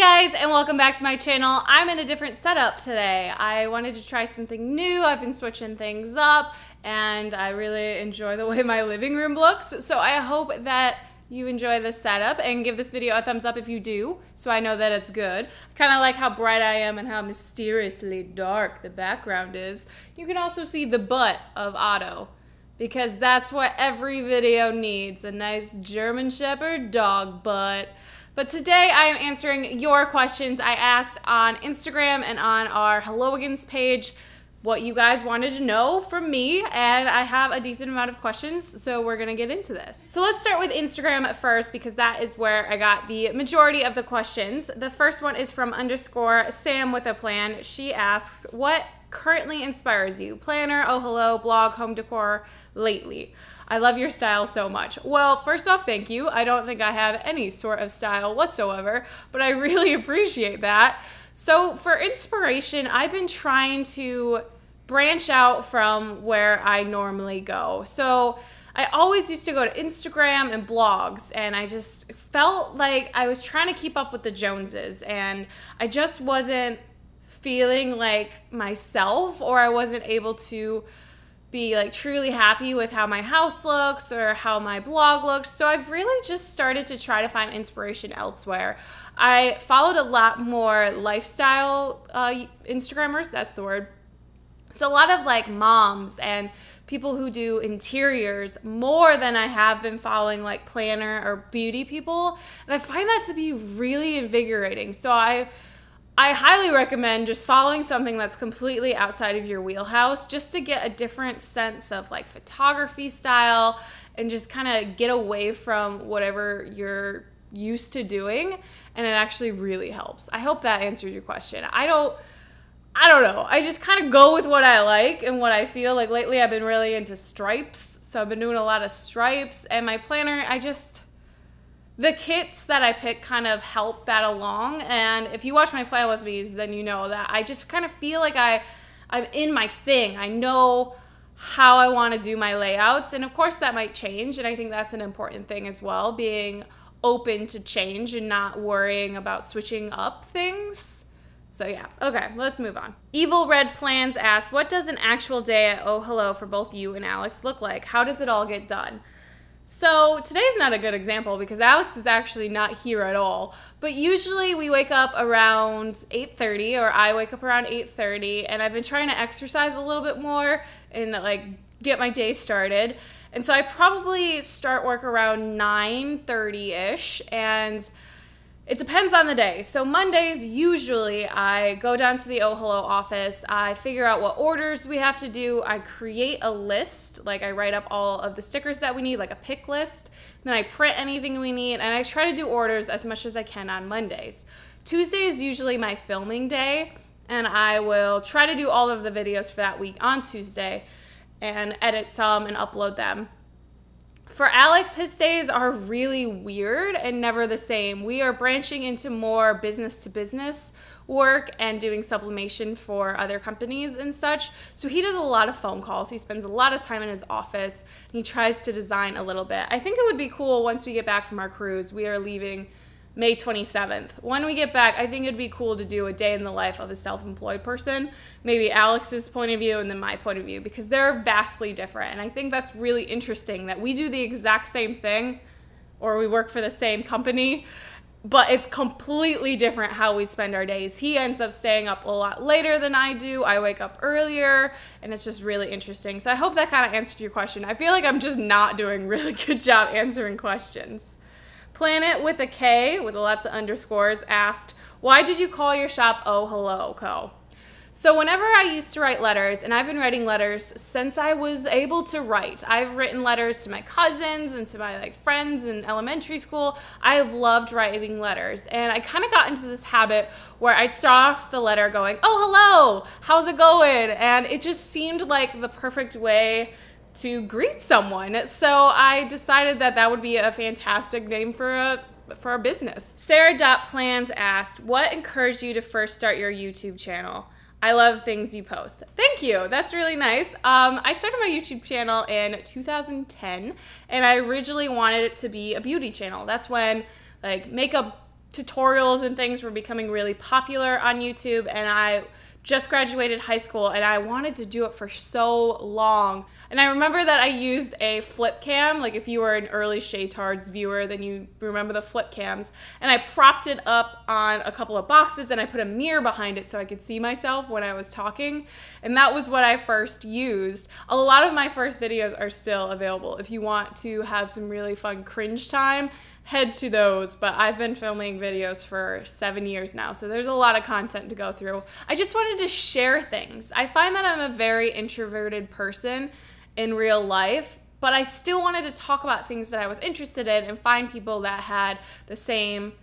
guys, and welcome back to my channel. I'm in a different setup today. I wanted to try something new. I've been switching things up and I really enjoy the way my living room looks. So I hope that you enjoy this setup and give this video a thumbs up if you do, so I know that it's good. I kind of like how bright I am and how mysteriously dark the background is. You can also see the butt of Otto, because that's what every video needs, a nice German Shepherd dog butt. But today I am answering your questions I asked on Instagram and on our Hello Agains page, what you guys wanted to know from me, and I have a decent amount of questions, so we're gonna get into this. So let's start with Instagram first, because that is where I got the majority of the questions. The first one is from _Sam with a plan. She asks, what currently inspires you? Planner, oh hello, blog, home decor, lately. I love your style so much. Well, first off, thank you. I don't think I have any sort of style whatsoever, but I really appreciate that. So for inspiration, I've been trying to branch out from where I normally go. So I always used to go to Instagram and blogs, and I just felt like I was trying to keep up with the Joneses, and I just wasn't feeling like myself, or I wasn't able to be like truly happy with how my house looks or how my blog looks. So I've really just started to try to find inspiration elsewhere. I followed a lot more lifestyle Instagrammers, that's the word. So a lot of like moms and people who do interiors more than I have been following like planner or beauty people. And I find that to be really invigorating. So I highly recommend just following something that's completely outside of your wheelhouse, just to get a different sense of like photography style and just kind of get away from whatever you're used to doing. And it actually really helps. I hope that answered your question. I don't know. I just kind of go with what I like and what I feel. Like lately I've been really into stripes. So I've been doing a lot of stripes, and my planner, the kits that I pick kind of help that along. And if you watch my plan with me, then you know that I just kind of feel like I'm in my thing. I know how I want to do my layouts. And of course that might change. And I think that's an important thing as well, being open to change and not worrying about switching up things. So yeah, okay, let's move on. Evil Red Plans asks, what does an actual day at Oh Hello for both you and Alex look like? How does it all get done? So today's not a good example because Alex is actually not here at all. But usually we wake up around 8:30, or I wake up around 8:30, and I've been trying to exercise a little bit more and like get my day started. And so I probably start work around 9:30-ish, and it depends on the day. So Mondays, usually I go down to the Oh Hello office, I figure out what orders we have to do, I create a list, like I write up all of the stickers that we need, like a pick list, then I print anything we need, and I try to do orders as much as I can on Mondays. Tuesday is usually my filming day, and I will try to do all of the videos for that week on Tuesday and edit some and upload them. For Alex, his days are really weird and never the same. We are branching into more business-to-business work and doing sublimation for other companies and such. So he does a lot of phone calls. He spends a lot of time in his office, and he tries to design a little bit. I think it would be cool once we get back from our cruise. We are leaving May 27th. When we get back, I think it'd be cool to do a day in the life of a self-employed person, maybe Alex's point of view and then my point of view, because they're vastly different. And I think that's really interesting that we do the exact same thing, or we work for the same company, but it's completely different how we spend our days. He ends up staying up a lot later than I do. I wake up earlier, and it's just really interesting. So I hope that kind of answered your question. I feel like I'm just not doing a really good job answering questions. Planet with a K with lots of underscores asked, why did you call your shop Oh Hello Co? So whenever I used to write letters, and I've been writing letters since I was able to write. I've written letters to my cousins and to my friends in elementary school. I have loved writing letters, and I kind of got into this habit where I'd start off the letter going, oh hello, how's it going? And it just seemed like the perfect way to greet someone. So I decided that that would be a fantastic name for a business. Sarah.plans asked, what encouraged you to first start your YouTube channel? I love things you post. Thank you. That's really nice. I started my YouTube channel in 2010, and I originally wanted it to be a beauty channel. That's when like makeup tutorials and things were becoming really popular on YouTube, and I just graduated high school and I wanted to do it for so long. And I remember that I used a flip cam. Like if you were an early Shaytards viewer, then you remember the flip cams. And I propped it up on a couple of boxes and I put a mirror behind it so I could see myself when I was talking. And that was what I first used. A lot of my first videos are still available. If you want to have some really fun cringe time, head to those. But I've been filming videos for 7 years now, so there's a lot of content to go through. I just wanted to share things. I find that I'm a very introverted person in real life, but I still wanted to talk about things that I was interested in and find people that had the same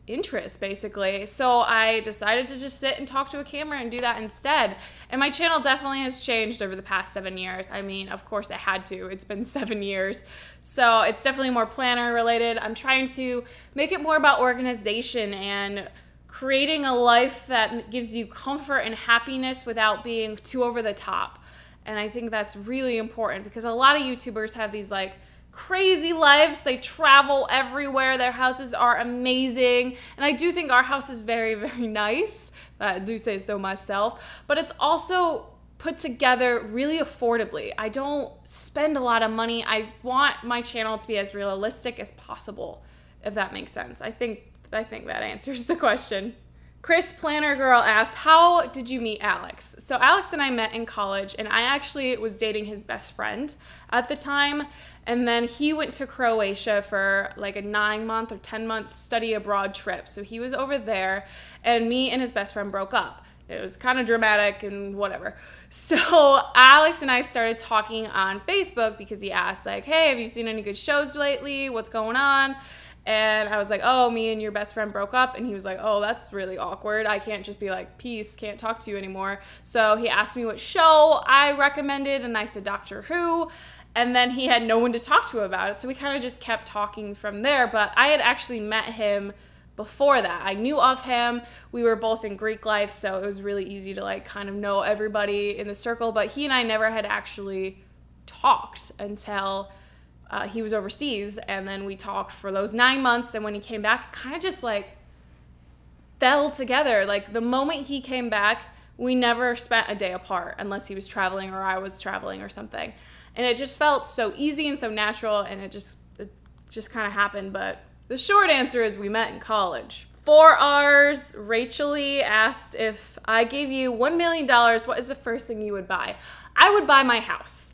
interests, basically. So I decided to just sit and talk to a camera and do that instead. And my channel definitely has changed over the past 7 years. I mean, of course it had to. It's been 7 years. So it's definitely more planner related. I'm trying to make it more about organization and creating a life that gives you comfort and happiness without being too over the top. And I think that's really important because a lot of YouTubers have these like crazy lives. They travel everywhere. Their houses are amazing. And I do think our house is very, very nice. I do say so myself. But it's also put together really affordably. I don't spend a lot of money. I want my channel to be as realistic as possible, if that makes sense. I think that answers the question. Chris Planner Girl asks, how did you meet Alex? So Alex and I met in college, and I actually was dating his best friend at the time. And then he went to Croatia for like a 9-month or 10-month study abroad trip. So he was over there, and me and his best friend broke up. It was kind of dramatic and whatever. So Alex and I started talking on Facebook because he asked like, hey, have you seen any good shows lately? What's going on? And I was like, oh, me and your best friend broke up. And he was like, oh, that's really awkward. I can't just be like, peace, can't talk to you anymore. So he asked me what show I recommended, and I said Doctor Who. And then he had no one to talk to about it. So we kind of just kept talking from there. But I had actually met him before that. I knew of him. We were both in Greek life, so it was really easy to like kind of know everybody in the circle. But he and I never had actually talked until he was overseas, and then we talked for those 9 months, and when he came back, it kind of just like fell together. Like the moment he came back, we never spent a day apart unless he was traveling or I was traveling or something. And it just felt so easy and so natural, and it just kind of happened. But the short answer is we met in college. 4Rs, Rachel Lee asked, if I gave you $1 million, what is the first thing you would buy? I would buy my house.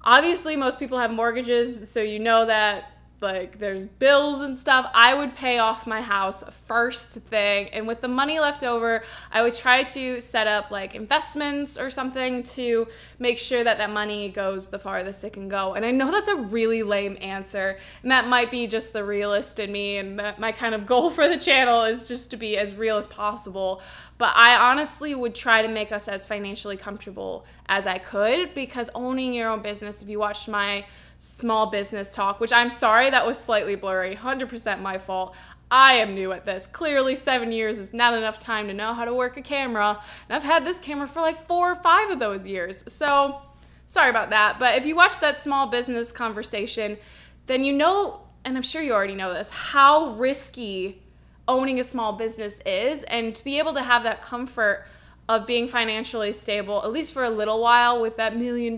Obviously, most people have mortgages, so you know that like there's bills and stuff. I would pay off my house first thing, and with the money left over, I would try to set up like investments or something to make sure that that money goes the farthest it can go. And I know that's a really lame answer, and that might be just the realist in me, and that my kind of goal for the channel is just to be as real as possible. But I honestly would try to make us as financially comfortable as I could, because owning your own business, if you watched my small business talk, which I'm sorry, that was slightly blurry, 100% my fault. I am new at this. Clearly 7 years is not enough time to know how to work a camera. And I've had this camera for like 4 or 5 of those years. So sorry about that. But if you watch that small business conversation, then you know, and I'm sure you already know this, how risky owning a small business is. And to be able to have that comfort of being financially stable, at least for a little while with that $1 million,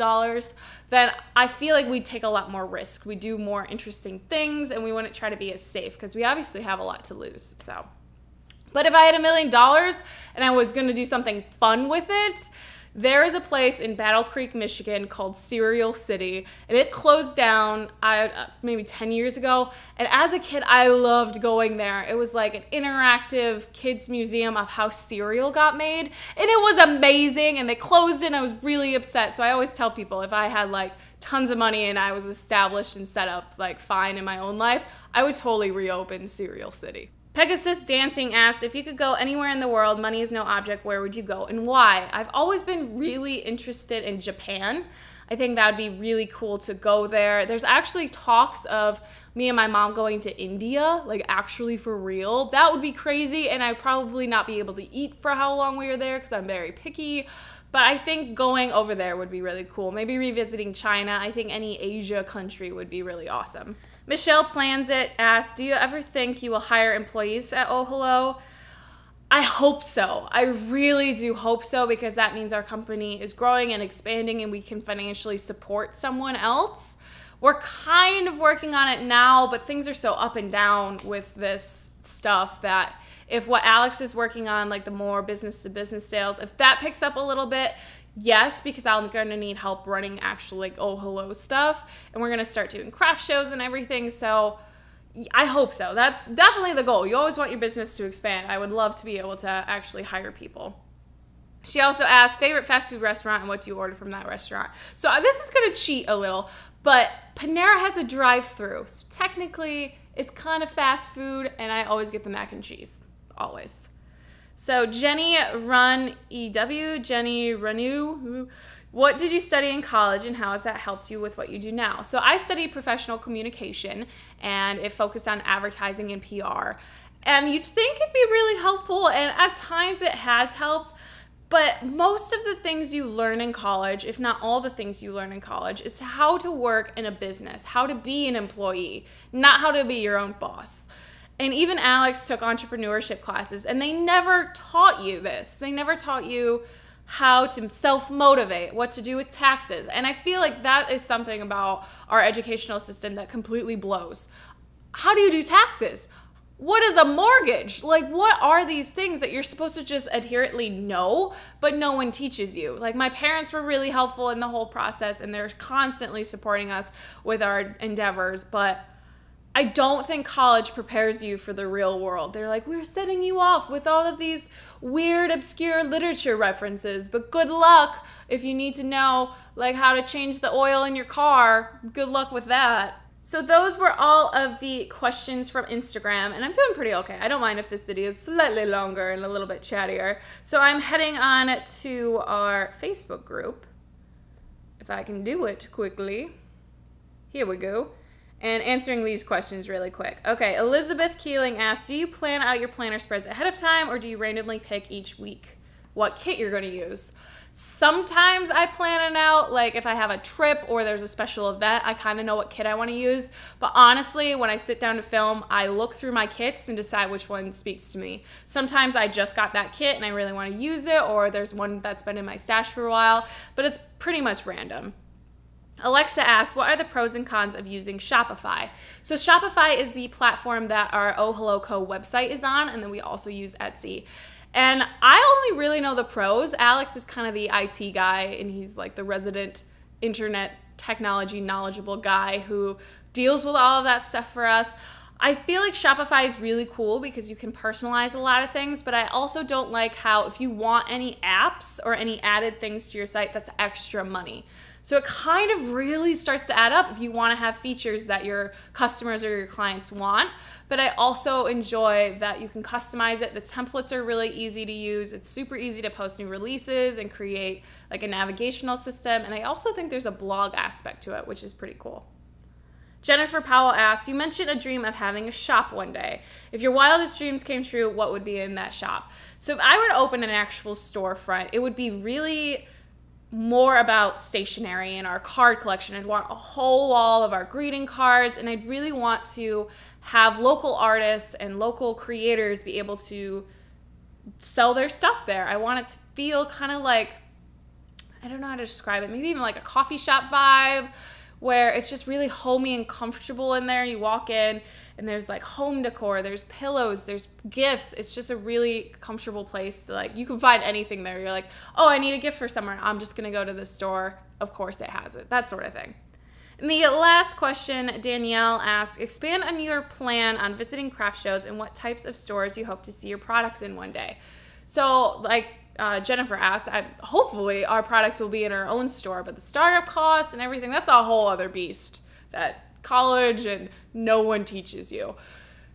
then I feel like we'd take a lot more risk. We do more interesting things, and we wouldn't try to be as safe because we obviously have a lot to lose. So, but if I had $1 million and I was going to do something fun with it, there is a place in Battle Creek, Michigan called Cereal City, and it closed down maybe 10 years ago. And as a kid, I loved going there. It was like an interactive kids museum of how cereal got made, and it was amazing. And they closed it, and I was really upset. So I always tell people, if I had like tons of money and I was established and set up like fine in my own life, I would totally reopen Cereal City. Pegasus Dancing asked, if you could go anywhere in the world, money is no object, where would you go and why? I've always been really interested in Japan. I think that would be really cool to go there. There's actually talks of me and my mom going to India, like actually for real. That would be crazy, and I'd probably not be able to eat for how long we were there because I'm very picky. But I think going over there would be really cool. Maybe revisiting China. I think any Asia country would be really awesome. Michelle Plans It asks, do you ever think you will hire employees at Oh Hello? I hope so. I really do hope so, because that means our company is growing and expanding and we can financially support someone else. We're kind of working on it now, but things are so up and down with this stuff that if what Alex is working on, like the more business to business sales, if that picks up a little bit, yes, because I'm going to need help running actual like Oh Hello stuff, and we're going to start doing craft shows and everything. So I hope so. That's definitely the goal. You always want your business to expand. I would love to be able to actually hire people. She also asked, favorite fast food restaurant and what do you order from that restaurant? So this is going to cheat a little, but Panera has a drive-thru. So technically, it's kind of fast food, and I always get the mac and cheese. Always. So Jenny Renew, what did you study in college and how has that helped you with what you do now? So I studied professional communication, and it focused on advertising and PR. And you'd think it'd be really helpful, and at times it has helped, but most of the things you learn in college, if not all the things you learn in college, is how to work in a business, how to be an employee, not how to be your own boss. And even Alex took entrepreneurship classes, and they never taught you this. They never taught you how to self-motivate, what to do with taxes. And I feel like that is something about our educational system that completely blows. How do you do taxes? What is a mortgage? Like, what are these things that you're supposed to just adherently know, but no one teaches you? Like, my parents were really helpful in the whole process, and they're constantly supporting us with our endeavors, but I don't think college prepares you for the real world. They're like, we're setting you off with all of these weird, obscure literature references, but good luck if you need to know like how to change the oil in your car. Good luck with that. So those were all of the questions from Instagram, and I'm doing pretty okay. I don't mind if this video is slightly longer and a little bit chattier. So I'm heading on to our Facebook group, if I can do it quickly. Here we go. And answering these questions really quick. Okay, Elizabeth Keeling asked, do you plan out your planner spreads ahead of time, or do you randomly pick each week what kit you're gonna use? Sometimes I plan it out, like if I have a trip or there's a special event, I kind of know what kit I want to use. But honestly, when I sit down to film, I look through my kits and decide which one speaks to me. Sometimes I just got that kit and I really want to use it, or there's one that's been in my stash for a while, but it's pretty much random. Alexa asked, what are the pros and cons of using Shopify? So Shopify is the platform that our Oh Hello Co website is on, and then we also use Etsy. And I only really know the pros. Alex is kind of the IT guy, and he's like the resident internet technology knowledgeable guy who deals with all of that stuff for us. I feel like Shopify is really cool because you can personalize a lot of things, but I also don't like how if you want any apps or any added things to your site, that's extra money. So it kind of really starts to add up if you want to have features that your customers or your clients want. But I also enjoy that you can customize it. The templates are really easy to use. It's super easy to post new releases and create like a navigational system. And I also think there's a blog aspect to it, which is pretty cool. Jennifer Powell asks, you mentioned a dream of having a shop one day. If your wildest dreams came true, what would be in that shop? So if I were to open an actual storefront, it would be really more about stationery and our card collection. I'd want a whole wall of our greeting cards, and I'd really want to have local artists and local creators be able to sell their stuff there. I want it to feel kind of like, I don't know how to describe it, maybe even like a coffee shop vibe, where it's just really homey and comfortable in there. You walk in and there's like home decor, there's pillows, there's gifts. It's just a really comfortable place to, like, you can find anything there. You're like, oh, I need a gift for someone. I'm just gonna go to the store. Of course it has it, that sort of thing. And the last question, Danielle asks, expand on your plan on visiting craft shows and what types of stores you hope to see your products in one day. So like Jennifer asked, hopefully our products will be in our own store, but the startup costs and everything, that's a whole other beast that college and no one teaches you.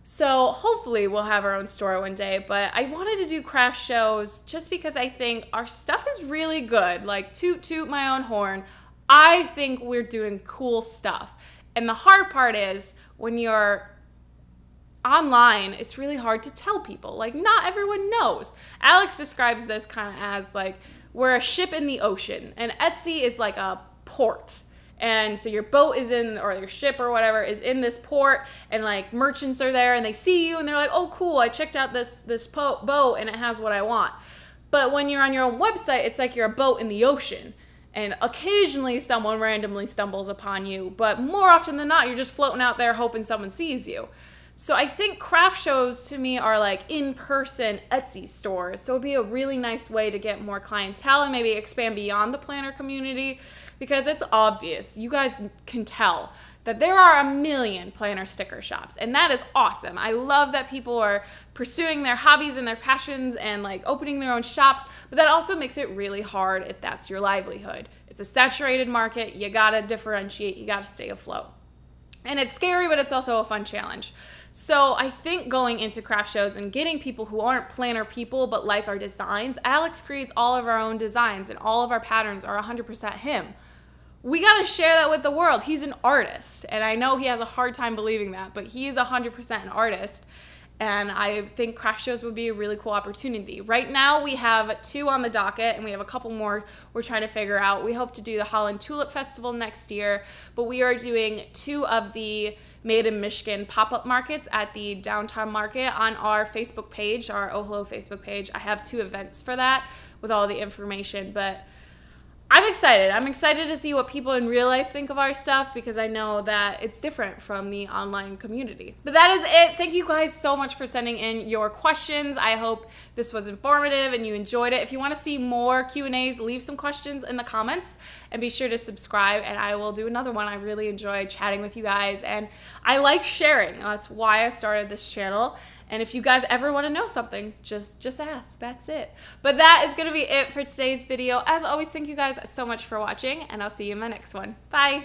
So hopefully we'll have our own store one day, but I wanted to do craft shows just because I think our stuff is really good. Like, toot toot my own horn, I think we're doing cool stuff. And the hard part is when you're online, it's really hard to tell people. Like, not everyone knows. Alex describes this kind of as like we're a ship in the ocean, and Etsy is like a port. And so your boat is in, or your ship or whatever is in this port, and like merchants are there and they see you and they're like, oh cool, I checked out this boat and it has what I want. But when you're on your own website, it's like you're a boat in the ocean. And occasionally someone randomly stumbles upon you, but more often than not, you're just floating out there hoping someone sees you. So I think craft shows to me are like in-person Etsy stores. So it'd be a really nice way to get more clientele and maybe expand beyond the planner community, because it's obvious, you guys can tell that there are a million planner sticker shops, and that is awesome. I love that people are pursuing their hobbies and their passions and like opening their own shops, but that also makes it really hard if that's your livelihood. It's a saturated market, you gotta differentiate, you gotta stay afloat. And it's scary, but it's also a fun challenge. So I think going into craft shows and getting people who aren't planner people but like our designs, Alex creates all of our own designs and all of our patterns are 100% him. We gotta share that with the world. He's an artist, and I know he has a hard time believing that, but he is 100% an artist, and I think craft shows would be a really cool opportunity. Right now, we have 2 on the docket, and we have a couple more we're trying to figure out. We hope to do the Holland Tulip Festival next year, but we are doing 2 of the Made in Michigan pop-up markets at the downtown market on our Facebook page, our Oh Hello Facebook page. I have 2 events for that with all the information, but I'm excited. I'm excited to see what people in real life think of our stuff, because I know that it's different from the online community. But that is it. Thank you guys so much for sending in your questions. I hope this was informative and you enjoyed it. If you want to see more Q&As, leave some questions in the comments and be sure to subscribe, and I will do another one. I really enjoy chatting with you guys, and I like sharing. That's why I started this channel. And if you guys ever want to know something, just ask. That's it. But that is going to be it for today's video. As always, thank you guys so much for watching, and I'll see you in my next one. Bye.